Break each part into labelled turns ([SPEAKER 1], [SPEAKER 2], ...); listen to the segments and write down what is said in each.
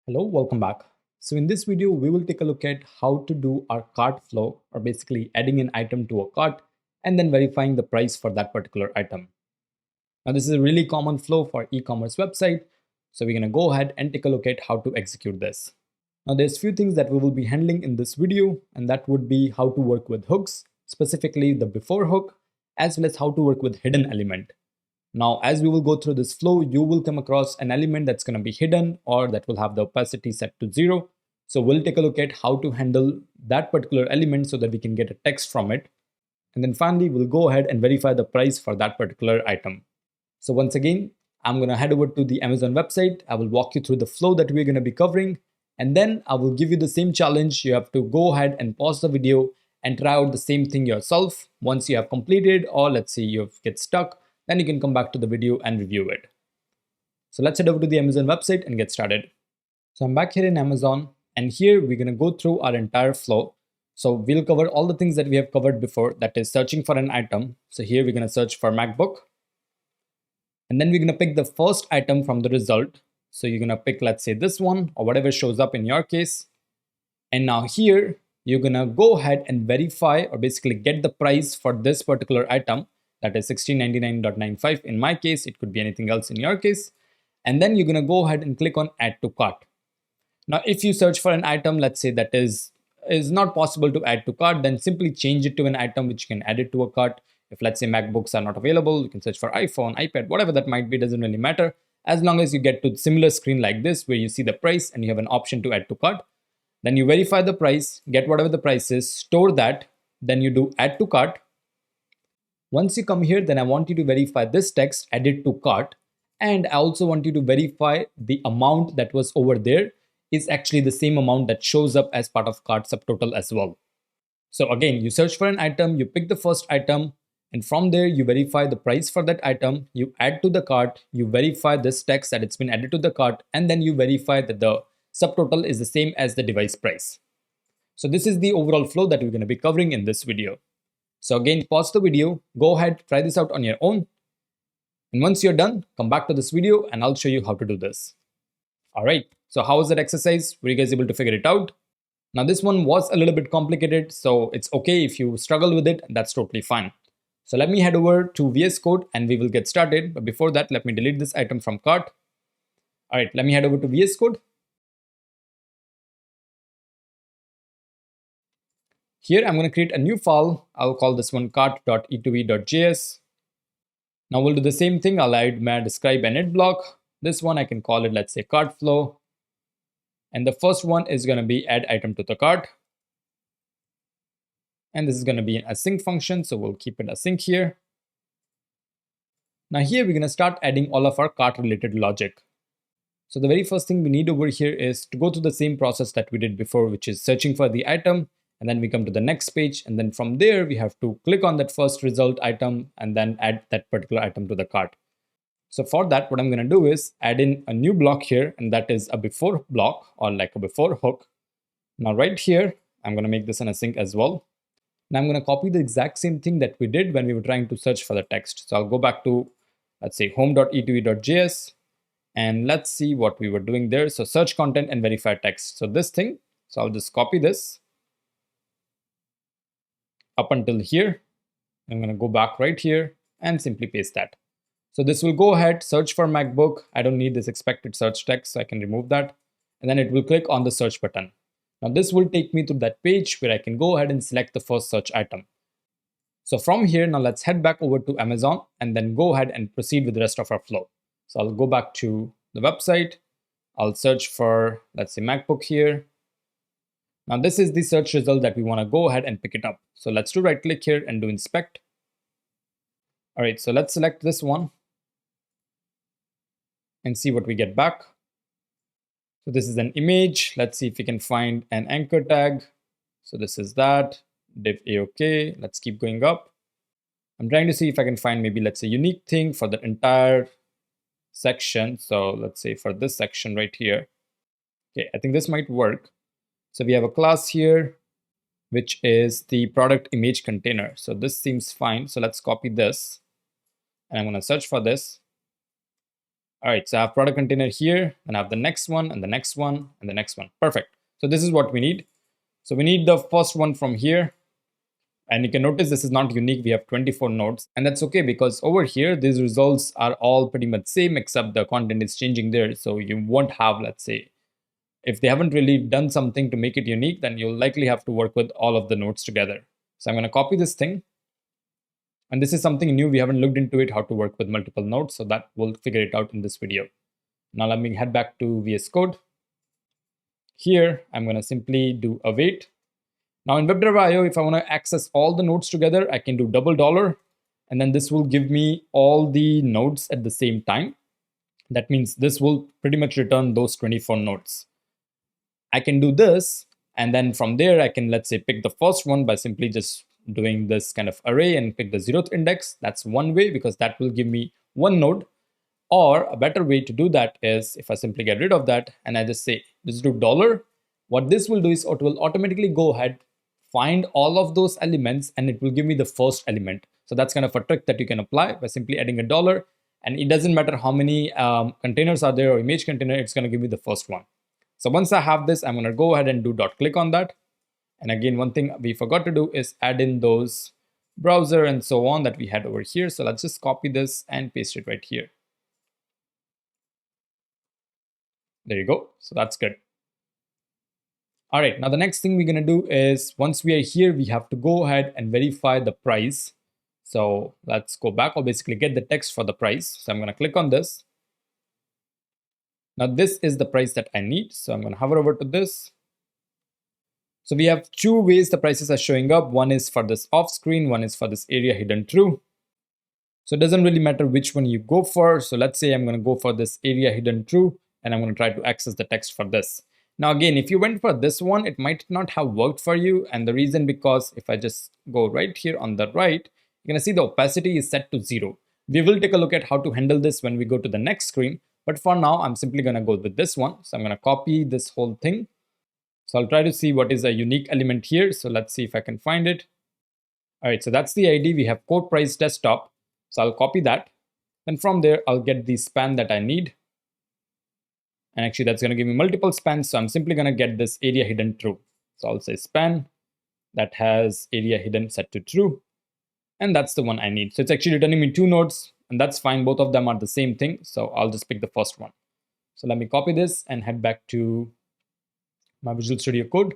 [SPEAKER 1] Hello, welcome back. So in this video, we will take a look at how to do our cart flow, or basically adding an item to a cart and then verifying the price for that particular item. Now this is a really common flow for e-commerce website. So we're going to go ahead and take a look at how to execute this. Now there's few things that we will be handling in this video, and that would be how to work with hooks, specifically the before hook, as well as how to work with hidden element. Now, as we will go through this flow, you will come across an element that's going to be hidden or that will have the opacity set to 0. So we'll take a look at how to handle that particular element so that we can get a text from it. And then finally, we'll go ahead and verify the price for that particular item. So once again, I'm going to head over to the Amazon website. I will walk you through the flow that we're going to be covering. And then I will give you the same challenge. You have to go ahead and pause the video and try out the same thing yourself. Once you have completed, or let's say you get stuck, then you can come back to the video and review it. So let's head over to the Amazon website and get started. So I'm back here in Amazon, and here we're going to go through our entire flow. So we'll cover all the things that we have covered before, that is searching for an item. So here we're going to search for MacBook. And then we're going to pick the first item from the result. So you're going to pick, let's say, this one or whatever shows up in your case. And now here, you're going to go ahead and verify or basically get the price for this particular item. That is $16.99.95. In my case, it could be anything else in your case. And then you're going to go ahead and click on add to cart. Now, if you search for an item, let's say that is not possible to add to cart, then simply change it to an item which you can add it to a cart. If let's say MacBooks are not available, you can search for iPhone, iPad, whatever that might be, doesn't really matter. As long as you get to a similar screen like this where you see the price and you have an option to add to cart, then you verify the price, get whatever the price is, store that, then you do add to cart. Once you come here, then I want you to verify this text, added to cart, and I also want you to verify the amount that was over there is actually the same amount that shows up as part of cart subtotal as well. So again, you search for an item, you pick the first item, and from there you verify the price for that item, you add to the cart, you verify this text that it's been added to the cart, and then you verify that the subtotal is the same as the device price. So this is the overall flow that we're going to be covering in this video. So again, pause the video, go ahead, try this out on your own. And once you're done, come back to this video and I'll show you how to do this. All right, so how was that exercise? Were you guys able to figure it out? Now this one was a little bit complicated, so it's okay if you struggle with it, that's totally fine. So let me head over to VS Code and we will get started. But before that, let me delete this item from cart. All right, let me head over to VS Code. Here, I'm going to create a new file. I'll call this one cart.e2e.js. Now we'll do the same thing. I'll add my describe init block. This one I can call it, let's say, cart flow. And the first one is going to be add item to the cart. And this is going to be an async function, so we'll keep it async here. Now here we're going to start adding all of our cart related logic. So the very first thing we need over here is to go through the same process that we did before, which is searching for the item. And then we come to the next page, and then from there we have to click on that first result item and then add that particular item to the cart. So for that, what I'm going to do is add in a new block here, and that is a before block, or like a before hook. Now right here, I'm going to make this an async as well. Now I'm going to copy the exact same thing that we did when we were trying to search for the text. So I'll go back to, let's say, home.e2e.js, and let's see what we were doing there. So search content and verify text. So this thing, so I'll just copy this up until here. I'm going to go back right here and simply paste that. So this will go ahead, search for MacBook. I don't need this expected search text, so I can remove that. And then it will click on the search button. Now this will take me to that page where I can go ahead and select the first search item. So from here, now let's head back over to Amazon and then go ahead and proceed with the rest of our flow. So I'll go back to the website. I'll search for, let's say, MacBook here. Now this is the search result that we want to go ahead and pick it up. So let's do right click here and do inspect. All right, so let's select this one and see what we get back. So this is an image. Let's see if we can find an anchor tag. So this is that, div AOK. Let's keep going up. I'm trying to see if I can find maybe, let's say, unique thing for the entire section. So let's say for this section right here. Okay, I think this might work. So we have a class here, which is the product image container. So this seems fine. So let's copy this and I'm going to search for this. All right, so I have product container here, and I have the next one, and the next one, and the next one. Perfect. So this is what we need. So we need the first one from here. And you can notice this is not unique. We have 24 nodes, and that's okay because over here, these results are all pretty much same except the content is changing there. So you won't have, let's say, if they haven't really done something to make it unique, then you'll likely have to work with all of the nodes together. So I'm going to copy this thing. And this is something new. We haven't looked into it, how to work with multiple nodes. So that we'll figure it out in this video. Now let me head back to VS Code. Here, I'm going to simply do await. Now in WebdriverIO, if I want to access all the nodes together, I can do $, and then this will give me all the nodes at the same time. That means this will pretty much return those 24 nodes. I can do this, and then from there, I can, let's say, pick the first one by simply just doing this kind of array and pick the 0th index. That's one way because that will give me one node. Or a better way to do that is if I simply get rid of that and I just say, just do $, what this will do is it will automatically go ahead, find all of those elements, and it will give me the first element. So that's kind of a trick that you can apply by simply adding $, and it doesn't matter how many containers are there or image container, it's going to give me the first one. So once I have this, I'm going to go ahead and do .click on that. And again, one thing we forgot to do is add in those browser and so on that we had over here. So let's just copy this and paste it right here. There you go. So that's good. All right, now the next thing we're going to do is once we are here, we have to go ahead and verify the price. So let's go back or basically get the text for the price. So I'm going to click on this. Now this is the price that I need. So I'm going to hover over to this. So we have two ways the prices are showing up. One is for this off screen, one is for this area hidden true. So it doesn't really matter which one you go for. So let's say I'm going to go for this area hidden true, and I'm going to try to access the text for this. Now again, if you went for this one, it might not have worked for you. And the reason because if I just go right here on the right, you're going to see the opacity is set to 0. We will take a look at how to handle this when we go to the next screen. But for now, I'm simply going to go with this one. So I'm going to copy this whole thing. So I'll try to see what is a unique element here. So let's see if I can find it. All right, so that's the ID. We have quote price desktop. So I'll copy that. And from there, I'll get the span that I need. And actually, that's going to give me multiple spans. So I'm simply going to get this area hidden true. So I'll say span that has area hidden set to true. And that's the one I need. So it's actually returning me 2 nodes. And that's fine. Both of them are the same thing. So I'll just pick the first one. So let me copy this and head back to my Visual Studio Code.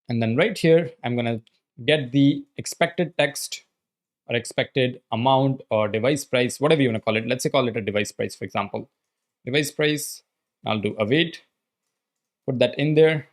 [SPEAKER 1] And then right here, I'm going to get the expected text or expected amount or device price, whatever you want to call it. Let's say call it a device price, for example. Device price, I'll do await, put that in there.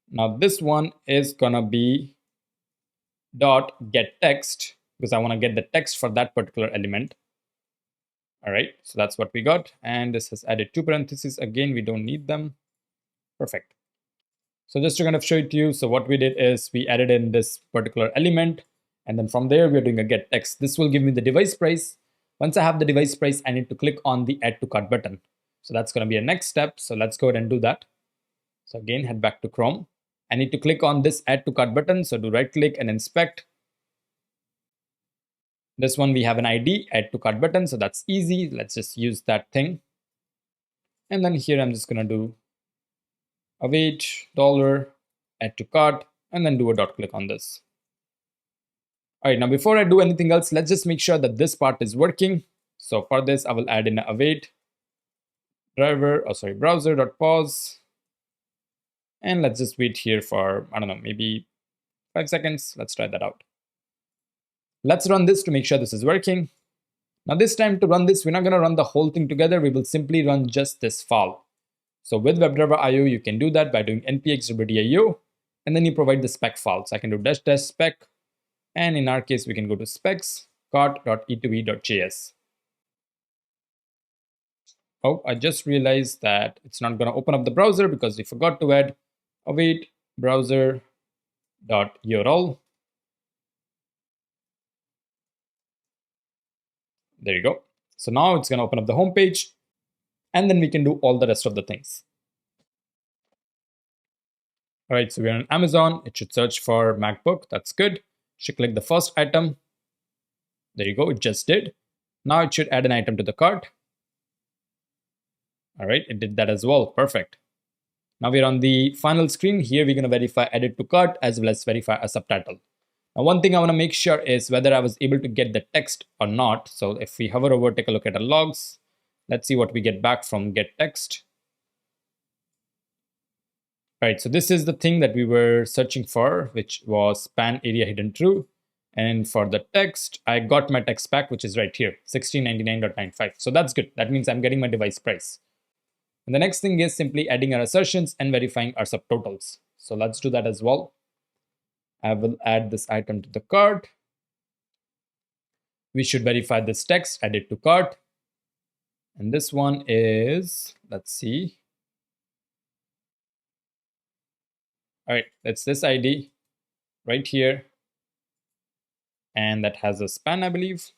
[SPEAKER 1] Now this one is going to be dot get text because I want to get the text for that particular element. All right, so that's what we got. And this has added 2 parentheses. Again, we don't need them. Perfect. So just to kind of show it to you, so what we did is we added in this particular element, and then from there we're doing a get text. This will give me the device price. Once I have the device price, I need to click on the add to cart button. So that's going to be a next step. So let's go ahead and do that. So again, head back to Chrome. I need to click on this add to cart button. So do right click and inspect. This one we have an ID, add to cart button. So that's easy. Let's just use that thing. And then here I'm just going to do await $, add to cart, and then do a dot click on this. All right, now before I do anything else, let's just make sure that this part is working. So for this, I will add in a await browser.pause. And let's just wait here for, I don't know, maybe 5 seconds. Let's try that out. Let's run this to make sure this is working. Now this time to run this, we're not going to run the whole thing together. We will simply run just this file. So with WebdriverIO, you can do that by doing npx wdio, and then you provide the spec file. So I can do dash spec, and in our case, we can go to specs cart.e2e.js. Oh, I just realized that it's not going to open up the browser because we forgot to add await browser.url. There you go. So now it's going to open up the home page, and then we can do all the rest of the things. All right, so we're on Amazon. It should search for MacBook. That's good. Should click the first item. There you go. It just did. Now it should add an item to the cart. All right, it did that as well. Perfect. Now we're on the final screen. Here we're going to verify edit to cart as well as verify a subtitle. Now one thing I want to make sure is whether I was able to get the text or not. So if we hover over, take a look at the logs. Let's see what we get back from get text. All right, so this is the thing that we were searching for, which was span area hidden true. And for the text, I got my text back, which is right here, 1699.95. So that's good. That means I'm getting my device price. And the next thing is simply adding our assertions and verifying our subtotals. So let's do that as well. I will add this item to the cart. We should verify this text, add it to cart. And this one is, let's see. All right, that's this ID right here. And that has a span, I believe.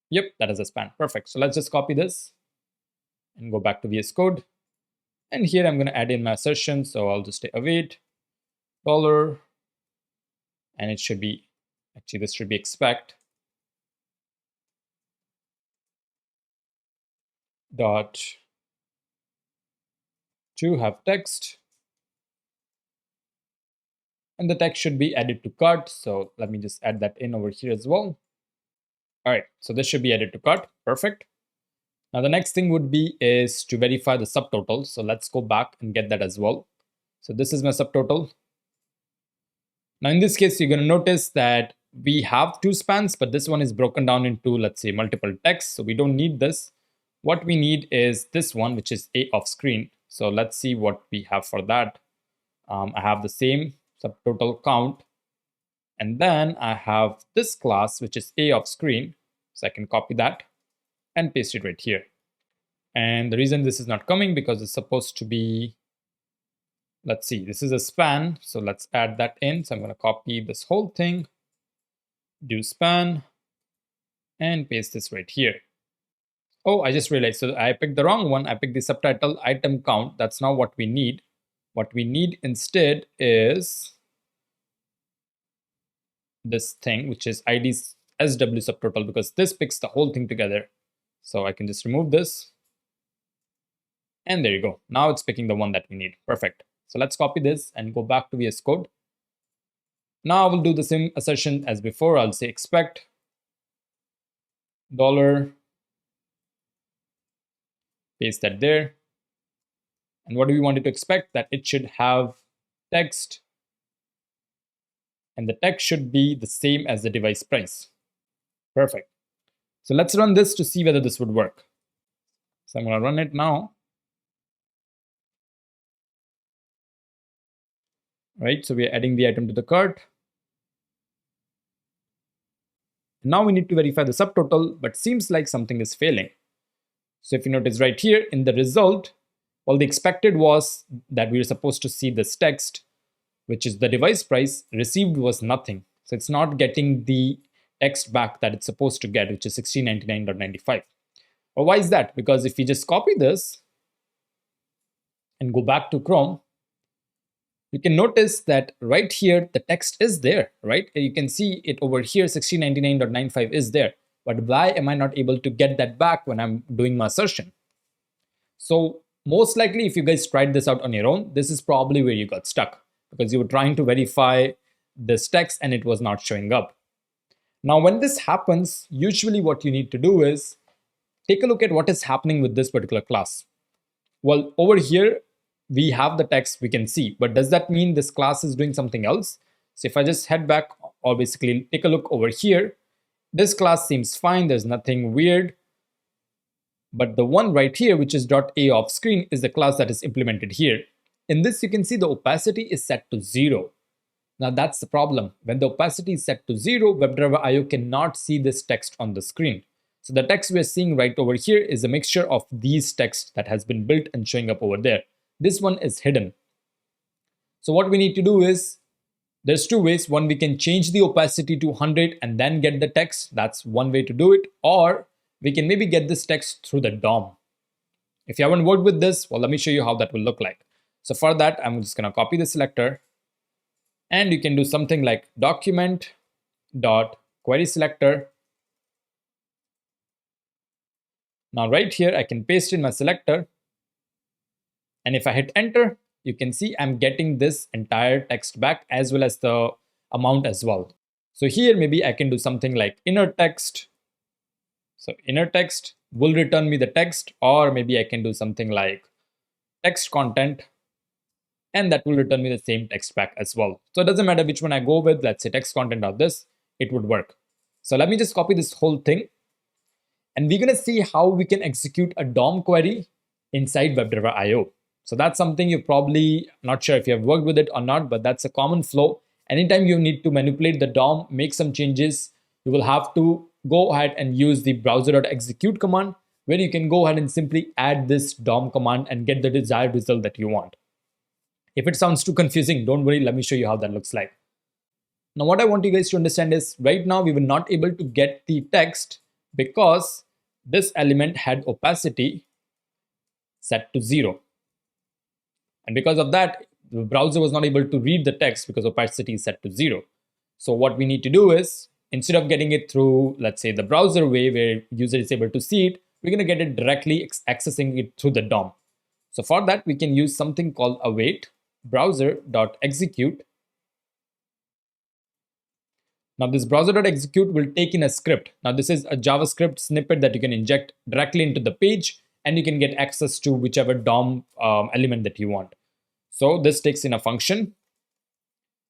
[SPEAKER 1] Yep, that is a span. Perfect. So let's just copy this and go back to VS Code. And here I'm going to add in my assertion. So I'll just say await dollar. And it should be, actually, this should be expect dot to have text. And the text should be added to cart. So let me just add that in over here as well. All right, so this should be added to cart. Perfect. Now the next thing would be is to verify the subtotal. So let's go back and get that as well. So this is my subtotal. Now in this case, you're going to notice that we have two spans, but this one is broken down into, let's say, multiple texts. So we don't need this. What we need is this one, which is A off screen. So let's see what we have for that. I have the same subtotal count. And then I have this class, which is A off screen. So I can copy that and paste it right here. And the reason this is not coming because it's supposed to be, let's see, this is a span. So let's add that in. So I'm going to copy this whole thing, do span, and paste this right here. Oh, I just realized. So I picked the wrong one. I picked the subtitle item count. That's not what we need. What we need instead is this thing, which is ID SW subtotal, because this picks the whole thing together. So I can just remove this. And there you go. Now it's picking the one that we need. Perfect. So let's copy this and go back to VS Code. Now I will do the same assertion as before. I'll say expect dollar, paste that there. And what do we want it to expect? That it should have text. And the text should be the same as the device price. Perfect. So let's run this to see whether this would work. So I'm going to run it now. All right, so we are adding the item to the cart. Now we need to verify the subtotal, but seems like something is failing. So if you notice right here in the result, well, the expected was that we were supposed to see this text, which is the device price. Received was nothing. So it's not getting the text back that it's supposed to get, which is 1699.95. Well, why is that? Because if we just copy this and go back to Chrome, you can notice that right here, the text is there, right? You can see it over here, 1699.95 is there. But why am I not able to get that back when I'm doing my assertion? So most likely, if you guys tried this out on your own, this is probably where you got stuck because you were trying to verify this text and it was not showing up. Now, when this happens, usually what you need to do is take a look at what is happening with this particular class. Well, over here, we have the text we can see, but does that mean this class is doing something else? So if I just head back or basically take a look over here, this class seems fine. There's nothing weird. But the one right here, which is .a off screen, is the class that is implemented here. In this, you can see the opacity is set to 0. Now that's the problem. When the opacity is set to 0, WebdriverIO cannot see this text on the screen. So the text we're seeing right over here is a mixture of these texts that has been built and showing up over there. This one is hidden. So what we need to do is, there's two ways. One, we can change the opacity to 100 and then get the text. That's one way to do it. Or we can maybe get this text through the DOM. If you haven't worked with this, well, let me show you how that will look like. So for that, I'm just going to copy the selector. And you can do something like document.querySelector Now right here, I can paste in my selector. And if I hit enter, you can see I'm getting this entire text back as well as the amount as well. So here, maybe I can do something like inner text. So inner text will return me the text, or maybe I can do something like text content, and that will return me the same text back as well. So it doesn't matter which one I go with, let's say text content or this, it would work. So let me just copy this whole thing, and we're gonna see how we can execute a DOM query inside WebdriverIO. So that's something you're probably not sure if you have worked with it or not, but that's a common flow. Anytime you need to manipulate the DOM, make some changes, you will have to go ahead and use the browser.execute command, where you can go ahead and simply add this DOM command and get the desired result that you want. If it sounds too confusing, don't worry, let me show you how that looks like. Now, what I want you guys to understand is right now we were not able to get the text because this element had opacity set to 0. And because of that, the browser was not able to read the text because opacity is set to 0. So what we need to do is, instead of getting it through, let's say, the browser way where user is able to see it, we're going to get it directly accessing it through the DOM. So for that, we can use something called await browser.execute. Now this browser.execute will take in a script. Now this is a JavaScript snippet that you can inject directly into the page, and you can get access to whichever DOM element that you want. So this takes in a function,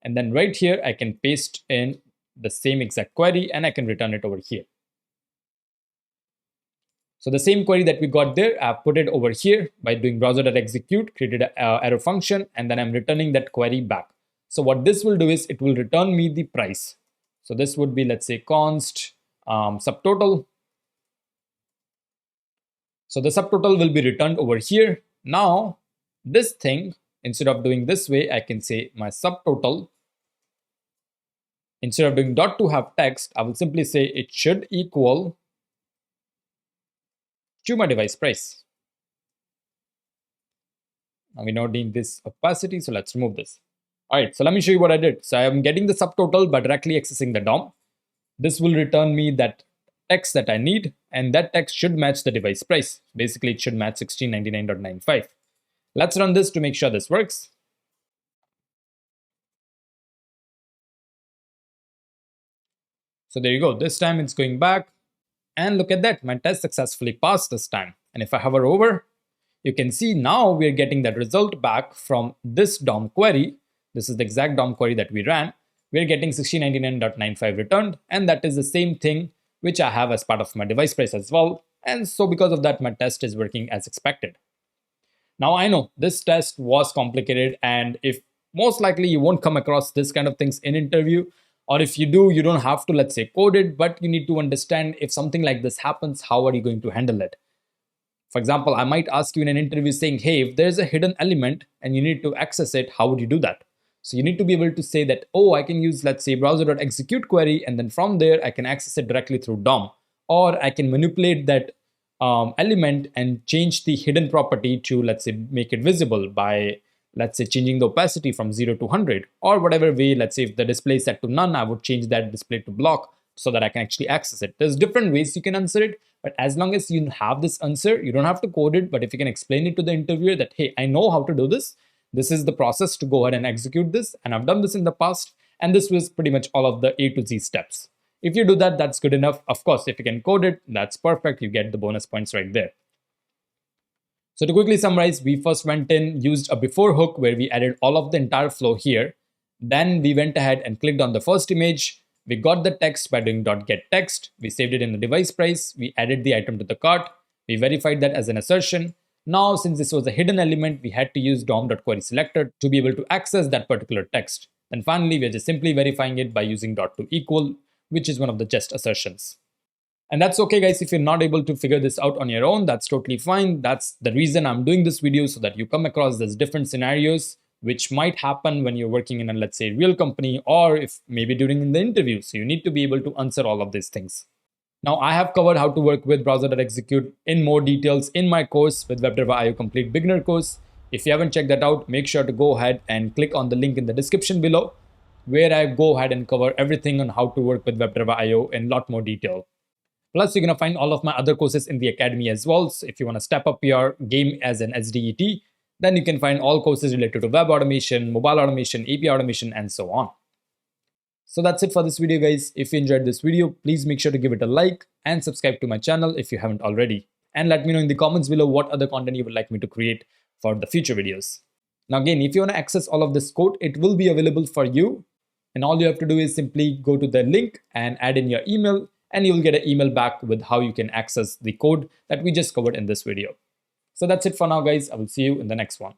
[SPEAKER 1] and then right here I can paste in the same exact query and I can return it over here. So the same query that we got there, I've put it over here by doing browser.execute, created an arrow function, and then I'm returning that query back. So what this will do is it will return me the price. So this would be, let's say, const subtotal. So the subtotal will be returned over here. Now this thing, instead of doing this way, I can say my subtotal. Instead of doing dot to have text, I will simply say it should equal to my device price. Now we don't need this opacity, so let's remove this. All right, so let me show you what I did. So I am getting the subtotal by directly accessing the DOM. This will return me that text that I need, and that text should match the device price. Basically, it should match 1699.95. Let's run this to make sure this works. So there you go. This time it's going back. And look at that, my test successfully passed this time. And if I hover over, you can see now we're getting that result back from this DOM query. This is the exact DOM query that we ran. We're getting 1699.95 returned, and that is the same thing which I have as part of my device price as well. And so because of that, my test is working as expected. Now I know this test was complicated, and if most likely you won't come across this kind of things in interview, or if you do, you don't have to, let's say, code it, but you need to understand if something like this happens, how are you going to handle it? For example, I might ask you in an interview saying, hey, if there's a hidden element and you need to access it, how would you do that? So you need to be able to say that, oh, I can use, let's say, browser.execute query, and then from there, I can access it directly through DOM. Or I can manipulate that element and change the hidden property to, let's say, make it visible by, let's say, changing the opacity from 0 to 100, or whatever way. Let's say if the display is set to none, I would change that display to block so that I can actually access it. There's different ways you can answer it, but as long as you have this answer, you don't have to code it. But if you can explain it to the interviewer that, hey, I know how to do this. This is the process to go ahead and execute this, and I've done this in the past, and this was pretty much all of the A to Z steps. If you do that, that's good enough. Of course, if you can code it, that's perfect. You get the bonus points right there. So to quickly summarize, we first went in, used a before hook where we added all of the entire flow here. Then we went ahead and clicked on the first image. We got the text by doing .getText. We saved it in the device price. We added the item to the cart. We verified that as an assertion. Now, since this was a hidden element, we had to use DOM.querySelector to be able to access that particular text. And finally, we're just simply verifying it by using .toEqual, which is one of the just assertions. And that's okay, guys. If you're not able to figure this out on your own, that's totally fine. That's the reason I'm doing this video, so that you come across these different scenarios which might happen when you're working in a, let's say, real company, or if maybe during the interview. So you need to be able to answer all of these things. Now, I have covered how to work with browser.execute in more details in my course with WebdriverIO Complete Beginner course. If you haven't checked that out, make sure to go ahead and click on the link in the description below, where I go ahead and cover everything on how to work with WebdriverIO in a lot more detail. Plus, you're going to find all of my other courses in the academy as well. So if you want to step up your game as an SDET, then you can find all courses related to web automation, mobile automation, API automation, and so on. So that's it for this video, guys. If you enjoyed this video, please make sure to give it a like and subscribe to my channel if you haven't already. And let me know in the comments below what other content you would like me to create for the future videos. Now again, if you want to access all of this code, it will be available for you. And all you have to do is simply go to the link and add in your email, and you'll get an email back with how you can access the code that we just covered in this video. So that's it for now, guys. I will see you in the next one.